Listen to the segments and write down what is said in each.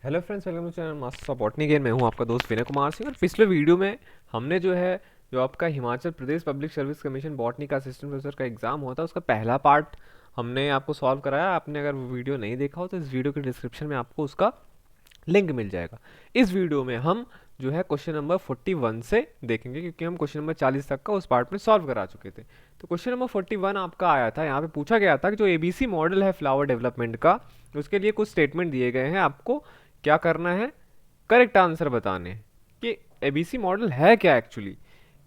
Hello friends, welcome to channel masters of botany. गेन मैं हूं आपका दोस्त विनय कुमार सिंह। और पिछले वीडियो में हमने जो आपका Himachal Pradesh public service commission botany का असिस्टेंट प्रोफेसर का एग्जाम होता है उसका पहला पार्ट हमने आपको सॉल्व कराया। आपने अगर वो वीडियो नहीं देखा हो तो इस वीडियो के डिस्क्रिप्शन में आपको उसका लिंक मिल जाएगा। इस वीडियो में हम क्वेश्चन नंबर 41 से देखेंगे, क्योंकि हम क्वेश्चन नंबर 40 तक का उस पार्ट में सॉल्व करा चुके थे। तो क्वेश्चन नंबर 41 आपका आया था, यहाँ पे पूछा गया था कि जो एबीसी मॉडल है फ्लावर डेवलपमेंट का, उसके लिए कुछ स्टेटमेंट दिए गए हैं। आपको क्या करना है, करेक्ट आंसर बताने हैं कि एबीसी मॉडल है क्या एक्चुअली।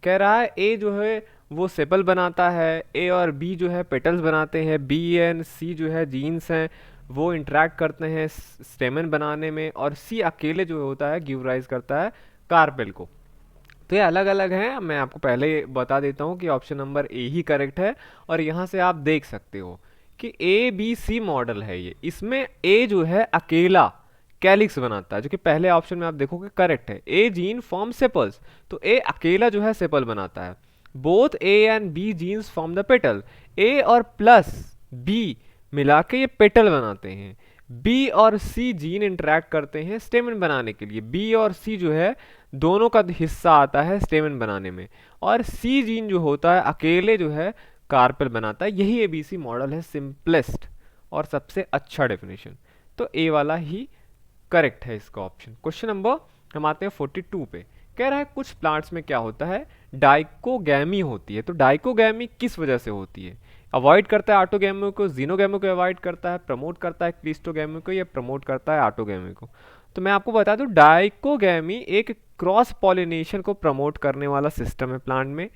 कह रहा है ए वो सेपल बनाता है, ए और बी पेटल्स बनाते हैं, बी एंड सी जीन्स हैं, वो इंटरेक्ट करते हैं स्टेमन बनाने में, और सी अकेले होता है गिव राइज करता है कार्पेल को। तो ये अलग अलग हैं। मैं आपको पहले बता देता हूँ कि option number A he correct है। और यहाँ से आप देख सकते हो कि ए बी सी मॉडल है ये। इसमें ए अकेला कैलिक्स बनाता है, जो कि पहले ऑप्शन में आप देखोगे करेक्ट है। ए जीन फॉर्म सेपल्स, तो ए अकेला सेपल बनाता है। Both A and B genes form the petal, A और प्लस बी मिला के ये पेटल बनाते हैं। बी और सी जीन इंटरेक्ट करते हैं स्टेमन बनाने के लिए। बी और सी दोनों का हिस्सा आता है स्टेमन बनाने में, और सी जीन होता है अकेले कार्पेल बनाता है। यही एबीसी मॉडल है, सिंपलेस्ट और सबसे अच्छा डेफिनेशन। तो ए वाला ही करेक्ट है इसका ऑप्शन। क्वेश्चन नंबर हम आते हैं 42 पे। कह रहा है कुछ प्लांट्स में क्या होता है, डाइकोगैमी होती है। तो डाइकोगैमी किस वजह से होती है? अवॉइड करता है ऑटोगैमी को, जीनोगैमी को अवॉइड करता है, प्रमोट करता है क्लिस्टोगैमी को, या प्रमोट करता है ऑटोगैमी को। तो मैं आपको बता दूं, डाइकोगैमी एक क्रॉस पॉलिनेशन को प्रमोट करने वाला सिस्टम है प्लांट में।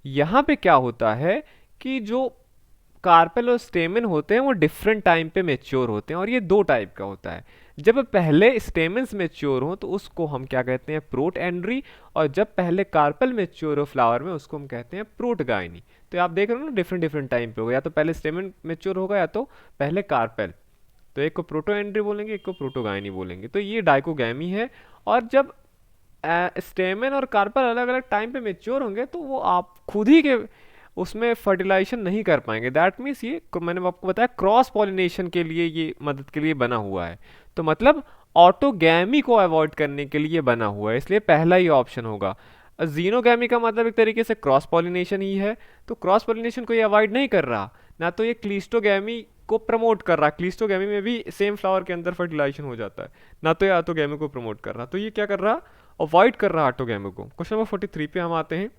यहाँ पे क्या होता है कि जो कार्पेल और स्टेमन होते हैं वो डिफरेंट टाइम पे मेच्योर होते हैं, और ये दो टाइप का होता है। जब पहले स्टेमन्स मेच्योर हो तो उसको हम क्या कहते हैं, प्रोट एंड्री, और जब पहले कार्पेल मेच्योर हो फ्लावर में उसको हम कहते हैं प्रोटगाइनी। तो आप देख रहे हो ना, डिफरेंट डिफरेंट टाइम पे होगा, या तो पहले स्टेमन मेच्योर होगा या तो पहले कार्पेल। तो एक को प्रोटो एंड्री बोलेंगे, एक को प्रोटोगाइनी बोलेंगे। तो ये डाइकोगैमी है। और जब स्टेमन और कार्पेल अलग अलग टाइम पे मेच्योर होंगे तो वो आप खुद ही के उसमें फर्टिलाइजेशन नहीं कर पाएंगे। दैट मीन्स ये मैंने आपको बताया क्रॉस पॉलिनेशन के लिए, ये मदद के लिए बना हुआ है। तो मतलब ऑटोगैमी को अवॉइड करने के लिए बना हुआ है, इसलिए पहला ही ऑप्शन होगा। जीनोगैमी का मतलब एक तरीके से क्रॉस पॉलिनेशन ही है। तो क्रॉस पॉलिनेशन को ये अवॉइड नहीं कर रहा, ना तो ये क्लिस्टोगैमी को प्रमोट कर रहा। क्लिस्टोगैमी में भी सेम फ्लावर के अंदर फर्टिलाइजेशन हो जाता है, ना तो ये ऑटोगैमी को प्रमोट कर रहा। तो ये क्या कर रहा, अवॉइड कर रहा ऑटोगैमी को। क्वेश्चन नंबर 43 पे हम आते हैं।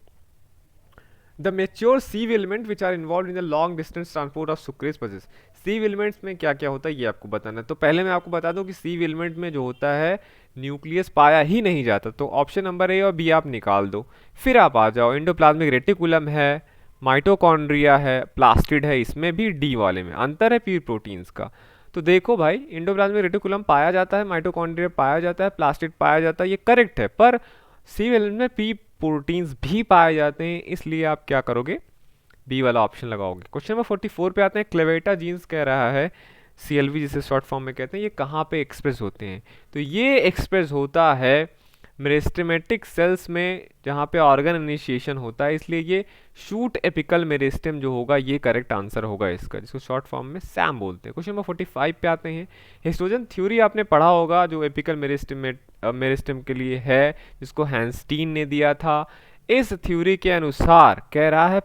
The mature sieve element which are involve in the long distance transport of sucrose passes. Sieve elements में क्या क्या होता है ये आपको बताना है। तो पहले मैं आपको बता दूं कि सीव एलिमेंट में जो होता है न्यूक्लियस पाया ही नहीं जाता। तो ऑप्शन नंबर ए और बी आप निकाल दो, फिर आप आ जाओ। एंडोप्लाज्मिक रेटिकुलम है, माइटोकॉन्ड्रिया है, प्लास्टिड है, इसमें भी डी वाले में अंतर है प्यूर प्रोटीन्स का। तो देखो भाई, एंडोप्लाज्मिक रेटिकुलम पाया जाता है, माइटोकॉन्ड्रिया पाया जाता है, प्लास्टिड पाया जाता है, ये करेक्ट है। पर सी एलिमेंट में पी प्रोटीन्स भी पाए जाते हैं, इसलिए आप क्या करोगे, बी वाला ऑप्शन लगाओगे। क्वेश्चन नंबर 44 पे आते हैं। क्लेवेटा जीन्स कह रहा है, सीएलवी जिसे शॉर्ट फॉर्म में कहते हैं, ये कहाँ पे एक्सप्रेस होते हैं? तो ये एक्सप्रेस होता है मेरिस्टेमेटिक सेल्स में, जहाँ पे ऑर्गन इनिशिएशन होता है, इसलिए ये शूट एपिकल मेरिस्टेम जो होगा ये करेक्ट आंसर होगा इसका, जिसको शॉर्ट फॉर्म में सैम बोलते हैं। क्वेश्चन नंबर 45 पे आते हैं। हिस्टोजन थ्योरी आपने पढ़ा होगा, जो एपिकल मेरिस्टेम के लिए है, जिसको हैंस्टीन ने दिया था। इस थ्योरी के अनुसार कह रहा है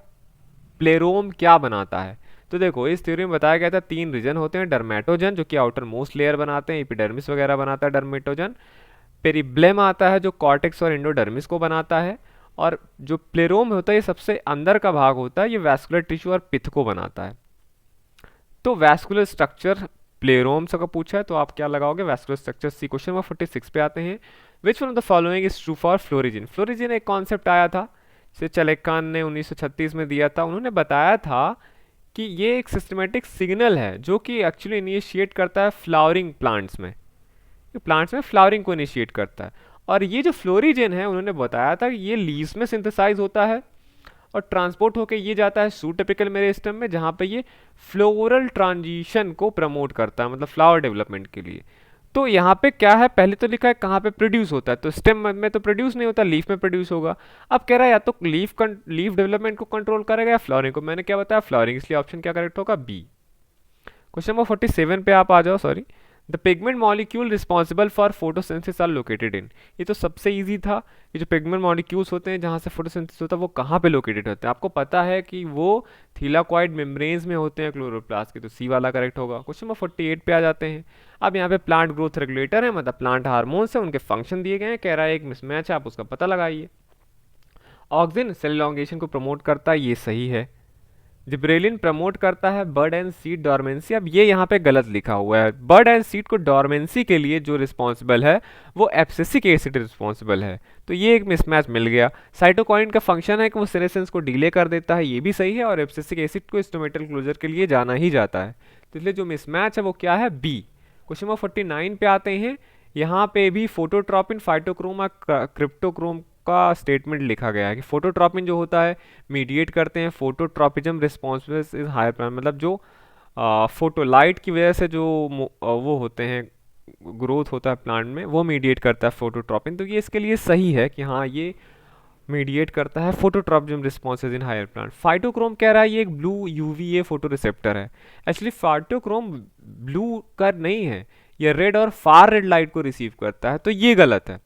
प्लेरोम क्या बनाता है। तो देखो, इस थ्योरी में बताया गया था 3 रीजन होते हैं। डर्मेटोजन जो कि आउटर मोस्ट लेयर बनाते हैं, एपिडर्मिस वगैरह बनाता है डर्मेटोजन। पेरिब्लेम आता है जो कॉर्टेक्स और एंडोडर्मिस को बनाता है। और जो प्लेरोम होता है ये सबसे अंदर का भाग होता है, ये वैस्कुलर टिश्यू और पिथ को बनाता है। तो वैस्कुलर स्ट्रक्चर प्लेरोम से का पूछा है, तो आप क्या लगाओगे, vascular structure C. Question number 46 पे आते हैं। Which one of the following is true for phlorizin. Phlorizin एक कॉन्सेप्ट आया था, से चलेकान ने 1936 में दिया था। उन्होंने बताया था कि ये एक सिस्टमेटिक सिग्नल है जो कि एक्चुअली इनिशिएट करता है फ्लावरिंग प्लांट्स में, प्लांट्स में फ्लावरिंग को इनिशिएट करता है। और ये जो फ्लोरिजिन है, उन्होंने बताया था कि ये लीव्स में सिंथेसाइज होता है और ट्रांसपोर्ट होकर ये जाता है सूट एपिकल मेरिस्टेम में, जहाँ पे ये फ्लोरल ट्रांजिशन को प्रमोट करता है, मतलब फ्लावर डेवलपमेंट के लिए। तो यहाँ पे क्या है, पहले तो लिखा है कहाँ पे प्रोड्यूस होता है, तो स्टेम में तो प्रोड्यूस नहीं होता, लीफ में प्रोड्यूस होगा। अब कह रहा है या तो लीफ डेवलपमेंट को कंट्रोल करेगा या फ्लावरिंग को। मैंने क्या बताया, फ्लावरिंग, इसलिए ऑप्शन क्या करेक्ट होगा, बी। क्वेश्चन नंबर 47 पे आप आ जाओ। Sorry, the pigment molecule responsible for photosynthesis are located in. ये तो सबसे इजी था। ये जो पिगमेंट मॉलिक्यूल्स होते हैं जहाँ से फोटोसिंथेसिस होता है वो कहाँ पे लोकेटेड होते हैं? आपको पता है कि वो थीलाकॉइड मेम्ब्रेन्स में होते हैं क्लोरोप्लास्ट के, तो सी वाला करेक्ट होगा। क्वेश्चन नंबर 48 पे आ जाते हैं। अब यहाँ पे प्लांट ग्रोथ रेगुलेटर है, मतलब प्लांट हार्मोन्स है, उनके फंक्शन दिए गए हैं। कह रहा है एक मिसमैच है, आप उसका पता लगाइए। ऑक्सिन सेल इलॉन्गेशन को प्रमोट करता है, ये सही है। जिब्रेलिन प्रमोट करता है बर्ड एंड सीड डॉर्मेंसी। अब ये यहाँ पे गलत लिखा हुआ है। बर्ड एंड सीड को डॉर्मेंसी के लिए जो रिस्पॉन्सिबल है वो एब्सिसिक एसिड रिस्पॉन्सिबल है, तो ये एक मिसमैच मिल गया। साइटोकाइन का फंक्शन है कि वो सेनेसेंस को डिले कर देता है, ये भी सही है। और एब्सिसिक एसिड को स्टोमेटल क्लोजर के लिए जाना ही जाता है, तो इसलिए जो मिसमैच है वो क्या है? बी। क्वेश्चन नंबर 49 पे आते हैं। यहाँ पे भी फोटोट्रॉपिन, फाइटोक्रोम और क्रिप्टोक्रोम का स्टेटमेंट लिखा गया है कि फोटोट्रॉपिन जो होता है मीडिएट करते हैं phototropism responsible is higher plant, मतलब जो फोटोलाइट की वजह से जो वो होते हैं ग्रोथ होता है प्लांट में, वो मीडिएट करता है फोटोट्रॉपिन। तो ये इसके लिए सही है कि हाँ ये मीडिएट करता है phototropism responses in higher plant. Phytochrome कह रहा है ये एक ब्लू यूवीए फोटो रिसेप्टर है। एक्चुअली फाइटोक्रोम ब्लू का नहीं है, ये रेड और फार रेड लाइट को रिसीव करता है, तो ये गलत है।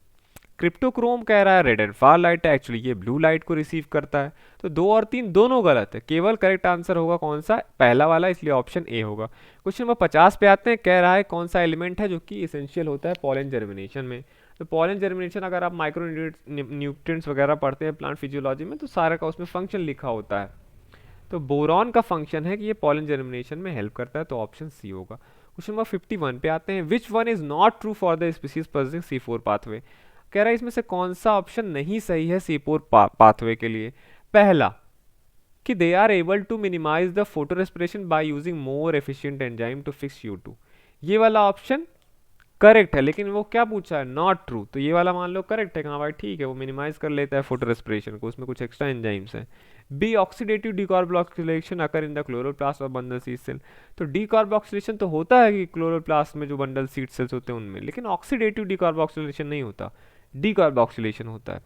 क्रिप्टोक्रोम कह रहा है रेड एंड फार लाइट है, एक्चुअली ये ब्लू लाइट को रिसीव करता है। तो 2 और 3 दोनों गलत है, केवल करेक्ट आंसर होगा कौन सा? पहला वाला, इसलिए ऑप्शन ए होगा। क्वेश्चन नंबर 50 पे आते हैं। कह रहा है कौन सा एलिमेंट है जो कि इसेंशियल होता है पॉलन जर्मिनेशन में? तो पॉलन जर्मिनेशन अगर आप माइक्रो न्यूट्रिएंट्स वगैरह पढ़ते हैं प्लांट फिजियोलॉजी में, तो सारा का उसमें फंक्शन लिखा होता है। तो बोरॉन का फंक्शन है कि ये पॉलन जर्मिनेशन में हेल्प करता है, तो ऑप्शन सी होगा। क्वेश्चन नंबर 51 पे आते हैं। Which one is not true for the species possessing C4 pathway? कह रहा है इसमें से कौन सा ऑप्शन नहीं सही है C4 पाथवे के लिए? पहला कि they are able to minimise the photorespiration by using more efficient enzyme to fix CO2। ये वाला ऑप्शन करेक्ट है, लेकिन वो क्या पूछा है? Not true. तो ये वाला मान लो करेक्ट है, हाँ भाई ठीक है, वो मिनिमाइज कर लेता है फोटो रेस्पिरेशन को, उसमें कुछ एक्स्ट्रा एंजाइम्स हैं। B oxidative decarboxylation occur in the chloroplast और बंडल सीड सेल। तो डीकार्बोक्सिलेशन तो होता है कि क्लोरोप्लास्ट में जो बंडल सीड सेल्स होते हैं उनमें, लेकिन ऑक्सीडेटिव डीकार्बोक्सिलेशन नहीं होता, डीकार्बोक्सिलेशन होता है।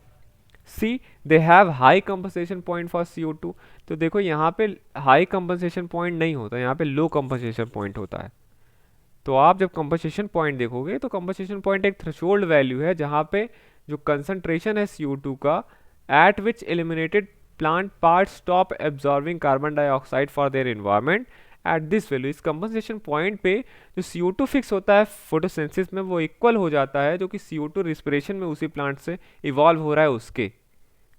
See they have high compensation point for CO2। तो देखो यहाँ पे हाई कंपनसेशन पॉइंट नहीं होता, यहाँ पे लो कंपनसेशन पॉइंट होता है। तो आप जब कंपनसेशन पॉइंट देखोगे तो कंपनसेशन पॉइंट एक थ्रेशोल्ड वैल्यू है जहाँ पे जो कंसंट्रेशन है CO2 का, eight which eliminated plant part stop absorbing carbon dioxide for their environment at this value. इस कंपनसेशन पॉइंट पे जो CO2 फिक्स होता है फोटोसिंथेसिस में, वो इक्वल हो जाता है जो कि CO2 रिस्पिरेशन में उसी प्लांट से इवॉल्व हो रहा है उसके,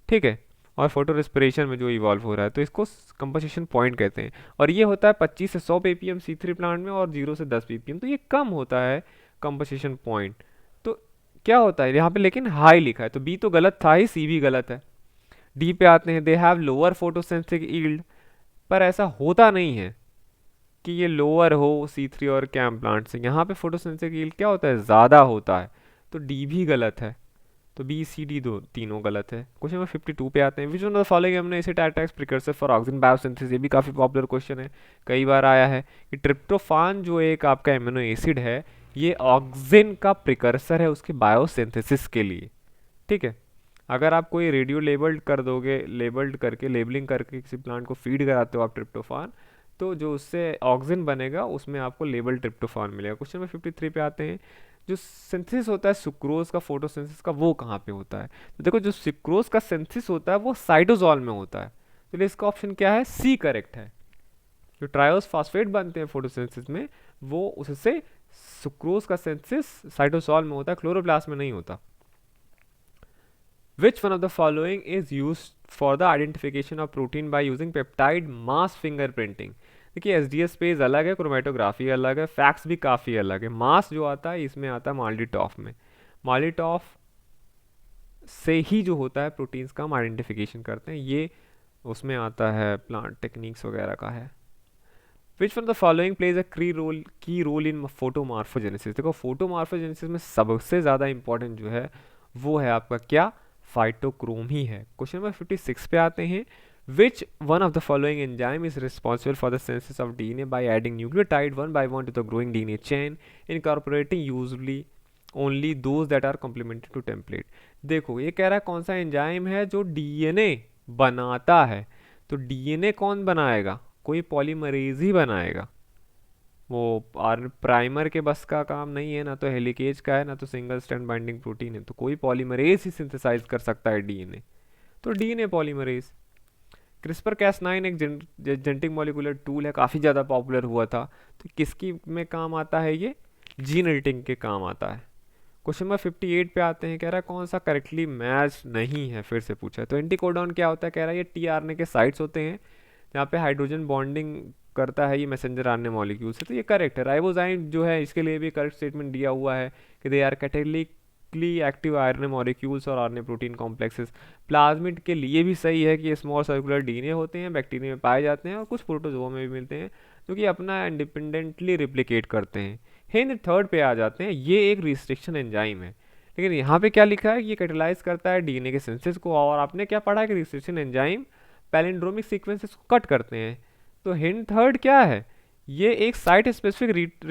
ठीक है, और फोटो रेस्पिरेशन में जो इवॉल्व हो रहा है, तो इसको कंपनसेशन पॉइंट कहते हैं। और ये होता है 25 से 100 ppm C3 प्लांट में और 0 से 10 ppm, तो ये कम होता है कंपनसेशन पॉइंट। तो क्या होता है यहाँ पे, लेकिन हाई लिखा है, तो बी तो गलत था ही, सी भी गलत है। डी पे आते हैं। They have lower photosensitive yield, पर ऐसा होता नहीं है कि ये लोअर हो C3 और कैम प्लांट से। यहाँ पे फोटोसेंसिटिव यील्ड क्या होता है? ज़्यादा होता है, तो डी भी गलत है। तो बी सी डी दो तीनों गलत है। क्वेश्चन नंबर 52 पे आते हैं। Which one of the following हमने इसे टाइटेक्स प्रिकर्सर फॉर ऑक्सिजन बायोसिंथेसिस, ये भी काफ़ी पॉपुलर क्वेश्चन है, कई बार आया है कि ट्रिप्टोफान जो एक आपका एमिनो एसिड है, ये ऑक्सिजन का प्रिकर्सर है उसके बायोसिंथेसिस के लिए, ठीक है। अगर आप कोई रेडियो लेबल्ड कर दोगे, लेबल्ड करके लेबलिंग करके किसी प्लांट को फीड कराते हो आप ट्रिप्टोफान, तो जो उससे ऑक्सिजन बनेगा उसमें आपको लेबल ट्रिप्टोफान मिलेगा। क्वेश्चन नंबर 53 पे आते हैं। जो सिंथेसिस होता है सुक्रोज का, फोटोसिंथेसिस का, वो कहाँ पे होता है? तो देखो जो सुक्रोज का सिंथेसिस होता है वो साइटोसॉल में होता है, तो इसका ऑप्शन क्या है? सी करेक्ट है। जो ट्रायोस फास्फेट बनते हैं फोटोसिंथेसिस में, वो उससे सुक्रोज का सिंथेसिस साइटोसॉल में होता है, क्लोरोप्लास्ट में नहीं होता। Which one of the following is used for the identification of protein by using peptide mass fingerprinting? देखिए SDS पेज अलग है, क्रोमेटोग्राफी अलग है, फैक्ट्स भी काफ़ी अलग है। मास जो आता है इसमें आता है माल्डीटॉफ में, माल्डीटॉफ से ही जो होता है प्रोटीन्स का हम आइडेंटिफिकेशन करते हैं, ये उसमें आता है प्लांट टेक्निक्स वगैरह का है। Which one the following plays a की रोल इन फोटोमार्फोजेनेसिस? देखो फोटोमार्फोजेनेसिस में सबसे ज़्यादा इंपॉर्टेंट जो है वो है आपका क्या? फाइटोक्रोम ही है। क्वेश्चन नंबर 56 पे आते हैं। Which one of the following enzyme is responsible for the synthesis of DNA by adding nucleotide one by one to the growing DNA chain incorporating usually only those that are complemented to template? देखो ये कह रहा है कौन सा enzyme है जो DNA बनाता है, तो DNA कौन बनाएगा? कोई पॉलीमरेज ही बनाएगा, वो आर प्राइमर के बस का काम नहीं है, ना तो हेलिकेज का है, ना तो सिंगल स्ट्रैंड बाइंडिंग प्रोटीन है। तो कोई पॉलीमरेज ही सिंथेसाइज कर सकता है डीएनए, तो डीएनए पॉलीमरेज। क्रिस्पर कैस9 एक जेनेटिक मॉलिक्यूलर टूल है, काफ़ी ज़्यादा पॉपुलर हुआ था। तो किसकी में काम आता है ये? जीन एडिटिंग के काम आता है। क्वेश्चन नंबर 58 पे आते हैं, कह रहा है कौन सा करेक्टली मैच नहीं है, फिर से पूछा है। तो एंटीकोडॉन क्या होता है? कह रहा है ये टीआरएनए के साइट्स होते हैं जहाँ पे हाइड्रोजन बॉन्डिंग करता है ये मैसेंजर आरएनए मॉलिक्यूल से। तो ये करेक्ट है। राइबोजाइम जो है इसके लिए भी करेक्ट स्टेटमेंट दिया हुआ है कि they are catalytically active RNA molecules और आरएनए प्रोटीन कॉम्प्लेक्सेस। प्लाज्मिड के लिए भी सही है कि ये स्मॉल सर्कुलर डीएनए होते हैं, बैक्टीरिया में पाए जाते हैं और कुछ प्रोटोजोआ में भी मिलते हैं, जो कि अपना इंडिपेंडेंटली रिप्लिकेट करते हैं। हिंद थर्ड पे आ जाते हैं, ये एक रिस्ट्रिक्शन एंजाइम है। लेकिन यहाँ पे क्या लिखा है? ये कैटेलाइज करता है डीएनए के सिंथेसिस को, और आपने क्या पढ़ा है कि रिस्ट्रिक्शन एंजाइम पैलिंड्रोमिक सीक्वेंसेस को कट करते हैं। तो हिंट थर्ड क्या है? ये एक साइट स्पेसिफिक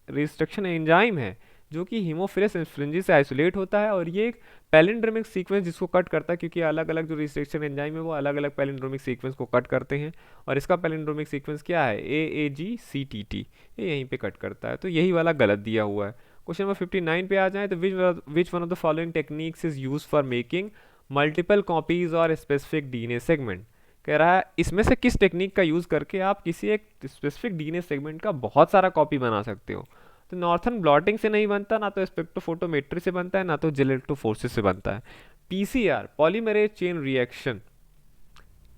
रिस्ट्रिक्शन एंजाइम है जो कि हीमोफिलस इंफ्लुएंजा से आइसोलेट होता है, और ये एक पैलिंड्रोमिक सीक्वेंस जिसको कट करता है, क्योंकि अलग अलग जो रिस्ट्रिक्शन एंजाइम है वो अलग अलग पैलिंड्रोमिक सीक्वेंस को कट करते हैं। और इसका पैलिंड्रोमिक सीक्वेंस क्या है? AAGCTT, ये यहीं पे कट करता है। तो यही वाला गलत दिया हुआ है। क्वेश्चन नंबर 59 पे आ जाए तो विच one of the following techniques is use for making multiple copies और स्पेसिफिक डीएनए सेगमेंट। कह रहा है इसमें से किस टेक्निक का यूज़ करके आप किसी एक स्पेसिफिक डीएनए सेगमेंट का बहुत सारा कॉपी बना सकते हो। तो नॉर्थन ब्लॉटिंग से नहीं बनता, ना तो स्पेक्ट्रोफोटोमेट्री से बनता है, ना तो जेलेक्ट्रोफोरेसिस से बनता है। पीसीआर पॉलीमरेज चेन रिएक्शन,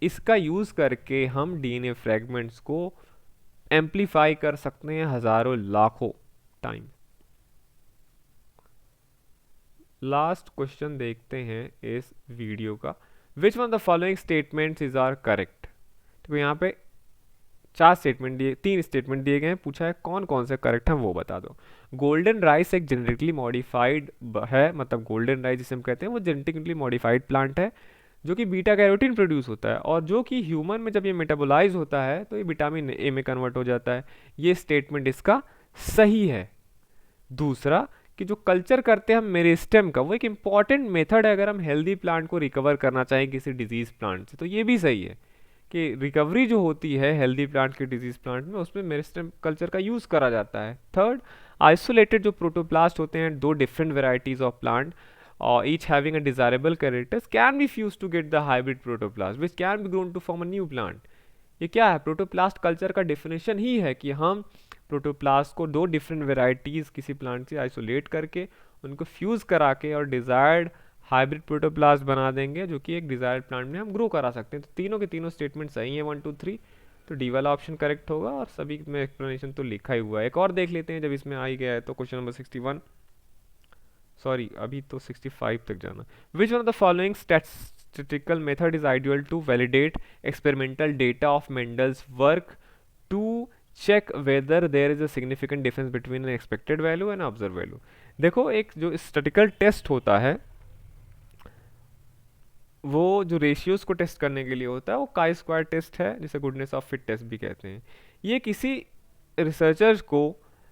इसका यूज़ करके हम डीएनए फ्रेगमेंट्स को एम्पलीफाई कर सकते हैं हज़ारों लाखों टाइम। लास्ट क्वेश्चन देखते हैं इस वीडियो का। Which one of the following statements is are correct. तो यहाँ पे तीन स्टेटमेंट दिए गए हैं, पूछा है कौन कौन से करेक्ट हैं वो बता दो। गोल्डन राइस एक जेनेटिकली मॉडिफाइड है, मतलब गोल्डन राइस जिसे हम कहते हैं वो जेनेटिकली मॉडिफाइड प्लांट है जो कि बीटा कैरोटीन प्रोड्यूस होता है, और जो कि ह्यूमन में जब ये मेटाबोलाइज होता है तो ये विटामिन ए में कन्वर्ट हो जाता है। ये स्टेटमेंट इसका सही है। दूसरा, कि जो कल्चर करते हैं हम मेरिस्टेम का, वो एक इंपॉर्टेंट मेथड है अगर हम हेल्दी प्लांट को रिकवर करना चाहें किसी डिजीज प्लांट से। तो ये भी सही है कि रिकवरी जो होती है हेल्दी प्लांट के डिजीज प्लांट में, उसमें मेरिस्टेम कल्चर का यूज़ करा जाता है। थर्ड, आइसोलेटेड जो प्रोटोप्लास्ट होते हैं, दो different varieties of plant each having a desirable characters can be fused to get the hybrid protoplasm which can be grown to form a new plant। ये क्या है? प्रोटोप्लास्ट कल्चर का definition ही है कि हम प्रोटोप्लास्ट को दो डिफरेंट वेराइटीज़ किसी प्लांट से आइसोलेट करके उनको फ्यूज़ करा के और डिज़ायर्ड हाइब्रिड प्रोटोप्लास्ट बना देंगे, जो कि एक डिज़ायर्ड प्लांट में हम ग्रो करा सकते हैं। तो तीनों के तीनों स्टेटमेंट सही हैं, 1 2 3। तो डी वाला ऑप्शन करेक्ट होगा, और सभी में एक्सप्लेनेशन तो लिखा ही हुआ है। एक और देख लेते हैं जब इसमें आ ही गया है तो। क्वेश्चन नंबर 61, सॉरी अभी तो 65 तक जाना। विच one of the following statistical method is ideal to validate experimental data of Mendel's work to check whether there is a significant difference between an expected value and observed value। देखो, एक जो statistical test होता है वो जो ratios को test करने के लिए होता है वो काई स्क्वायर टेस्ट है, जिसे गुडनेस ऑफ फिट टेस्ट भी कहते हैं। ये किसी रिसर्चर्स को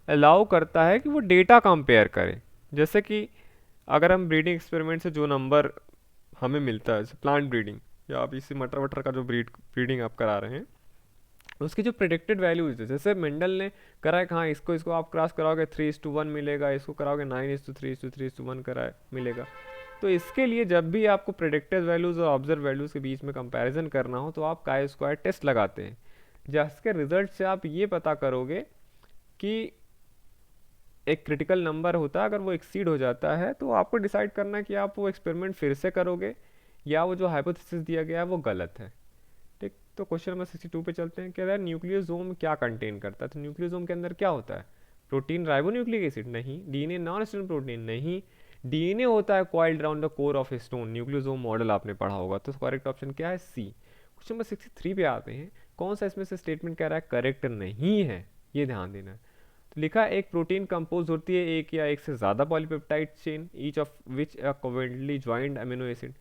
अलाउ करता है कि वो डेटा कंपेयर करें। जैसे कि अगर हम ब्रीडिंग एक्सपेरिमेंट से जो नंबर हमें मिलता है, जैसे प्लांट ब्रीडिंग या आप इसी मटर वटर का जो ब्रीडिंग आप करा रहे हैं, उसकी जो प्रेडिक्टेड वैल्यूज है, जैसे मेंडल ने करा है, हाँ इसको आप क्रॉस कराओगे 3:1 मिलेगा, इसको कराओगे 9:3:3:1 करा मिलेगा। तो इसके लिए जब भी आपको प्रेडिक्टेड वैल्यूज़ और ऑब्जर्व वैल्यूज़ के बीच में कंपैरिजन करना हो तो आप काई स्क्वायर टेस्ट लगाते हैं, जिसके रिजल्ट से आप ये पता करोगे कि एक क्रिटिकल नंबर होता है, अगर वो एक्सीड हो जाता है तो आपको डिसाइड करना है कि आप वो एक्सपेरिमेंट फिर से करोगे या वो जो हाइपोथेसिस दिया गया है वो गलत है। ठीक, तो क्वेश्चन नंबर 62 पे चलते हैं। कह रहा है न्यूक्लियोसोम क्या कंटेन करता है। तो न्यूक्लियोसोम के अंदर क्या होता है? प्रोटीन राइबोन्यूक्लिक एसिड नहीं। डीएनए नॉन स्टेबल प्रोटीन नहीं। डीएनए होता है coiled around the core of stone. Nucleosome model आपने पढ़ा होगा। तो करेक्ट ऑप्शन क्या है? सी। क्वेश्चन नंबर 63 पे आते हैं। कौन सा इसमें से स्टेटमेंट कह रहा है करेक्ट नहीं है, ये ध्यान देना है। तो लिखा है एक प्रोटीन कंपोज होती है एक या एक से ज़्यादा polypeptide chain, each of which a covalently joint amino acid.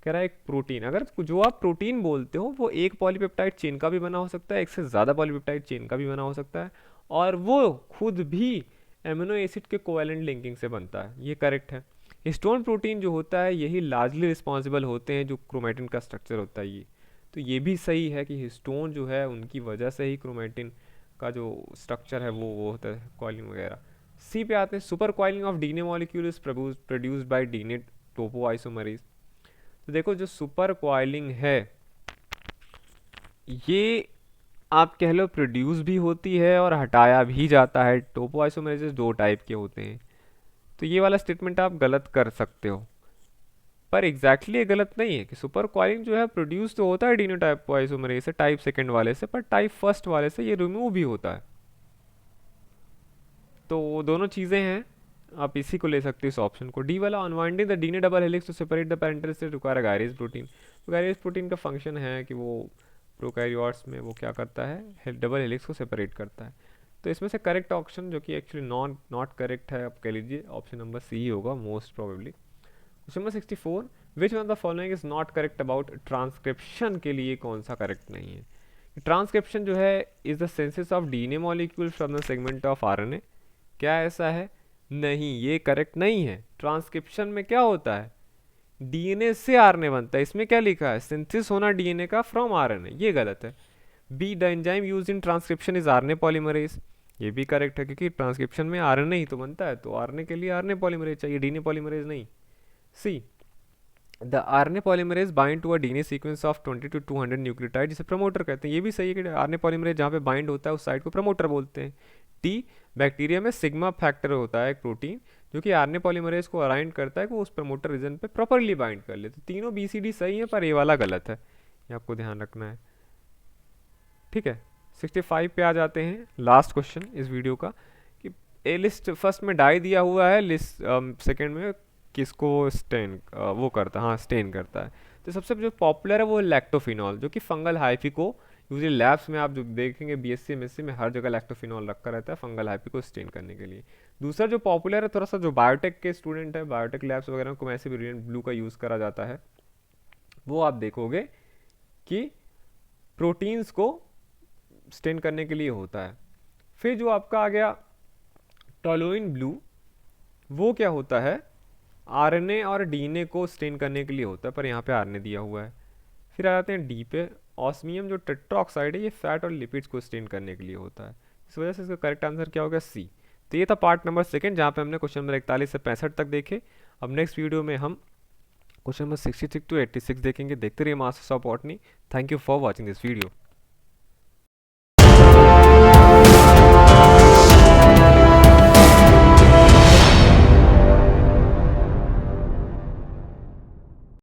कह रहा है एक प्रोटीन, अगर जो आप प्रोटीन बोलते हो वो एक पॉलीपेप्टाइड चेन का भी बना हो सकता है, एक से ज़्यादा पॉलीपेप्टाइड चेन का भी बना हो सकता है, और वो खुद भी एमिनो एसिड के कोवेलेंट लिंकिंग से बनता है। ये करेक्ट है। हिस्टोन प्रोटीन जो होता है यही लार्जली रिस्पॉन्सिबल होते हैं जो क्रोमेटिन का स्ट्रक्चर होता है ये। तो ये भी सही है कि हिस्टोन जो है उनकी वजह से ही क्रोमेटिन का जो स्ट्रक्चर है वो होता है कॉइलिंग वगैरह। सी पे आते हैं, super coiling of DNA molecule is produced by DNA topoisomerase. तो देखो जो सुपर कॉइलिंग है ये आप कह लो प्रोड्यूस भी होती है और हटाया भी जाता है। टोपोआइसोमरेजेस दो टाइप के होते हैं, तो ये वाला स्टेटमेंट आप गलत कर सकते हो, पर एग्जैक्टली ये गलत नहीं है कि सुपर कॉइलिंग जो है प्रोड्यूस तो होता है डीएनए टोपोआइसोमरेज से टाइप सेकंड वाले से, पर टाइप फर्स्ट वाले से ये रिमूव भी होता है। तो दोनों चीज़ें हैं, आप इसी को ले सकते हो इस ऑप्शन को। डी वाला unwinding the DNA double helix to separate the parental state require gyrase protein. तो गायरेज प्रोटीन का फंक्शन है कि वो प्रोकैरियोट्स में वो क्या करता है, डबल हेलिक्स को सेपरेट करता है। तो इसमें से करेक्ट ऑप्शन जो कि एक्चुअली नॉट करेक्ट है, आप कह लीजिए ऑप्शन नंबर सी ही होगा most probably. Question number 64, which one of the following is not correct about transcription के लिए कौन सा करेक्ट नहीं है। ट्रांसक्रिप्शन जो है is the synthesis of DNA molecule from the segment of RNA. क्या ऐसा है? नहीं, ये करेक्ट नहीं है। ट्रांसक्रिप्शन में क्या होता है, डीएनए से आरएनए बनता है। इसमें क्या लिखा है, सिंथेसिस होना डीएनए का फ्रॉम आरएनए, ये गलत है। Be the enzyme use in transcription is RNA polymerase, ये भी करेक्ट है क्योंकि ट्रांसक्रिप्शन में आरएनए ही तो बनता है, तो आरएनए के लिए आरएनए पॉलीमरेज चाहिए, डीएनए पॉलीमरेज नहीं। See the RNA polymerase bind to a DNA sequence of 20 to 200 nucleotide, जिसे प्रमोटर कहते हैं। ये भी सही है कि आरएनए पॉलीमरेज जहाँ पे बाइंड होता है उस साइड को प्रमोटर बोलते हैं। टी बैक्टीरिया में सिग्मा फैक्टर होता है एक प्रोटीन जो कि आरएनए पॉलीमरेज को अलाइन करता है कि वो उस प्रमोटर रीजन पे प्रॉपरली बाइंड कर ले। तो तीनों बीसीडी सही है, पर ये वाला गलत है, ये आपको ध्यान रखना है। ठीक है, 65 पे आ जाते हैं, लास्ट क्वेश्चन इस वीडियो का, कि ए लिस्ट फर्स्ट में डाई दिया हुआ है, लिस्ट सेकेंड में किसको स्टेन वो करता है, हाँ स्टेन करता है। तो सबसे जो पॉपुलर है वो लैक्टोफिनॉल, जो कि फंगल हाइफी यूजली लैब्स में आप जो देखेंगे बीएससी एमएससी में हर जगह लैक्टोफिनॉल रखा रहता है फंगल हाइफी को स्टेन करने के लिए। दूसरा जो पॉपुलर है थोड़ा सा, जो बायोटेक के स्टूडेंट है, बायोटेक लैब्स वगैरह को वैसे भी रेडिएंट ब्लू का यूज़ करा जाता है, वो आप देखोगे कि प्रोटीन्स को स्टेन करने के लिए होता है। फिर जो आपका आ गया टोलुइन ब्लू, वो क्या होता है, आरएनए और डीएनए को स्टेन करने के लिए होता है, पर यहाँ पे आरएनए दिया हुआ है। फिर आ जाते हैं डी पे, ऑस्मियम जो टेट्राऑक्साइड है ये फैट और लिपिड्स को स्टेन करने के लिए होता है। इस वजह से इसका करेक्ट आंसर क्या होगा, सी। तो ये था पार्ट नंबर सेकंड, जहाँ पे हमने क्वेश्चन नंबर 41 से 65 तक देखे। अब नेक्स्ट वीडियो में हम क्वेश्चन नंबर 66 to 86 देखेंगे। देखते रहिए masters of botany. Thank you for watching this video.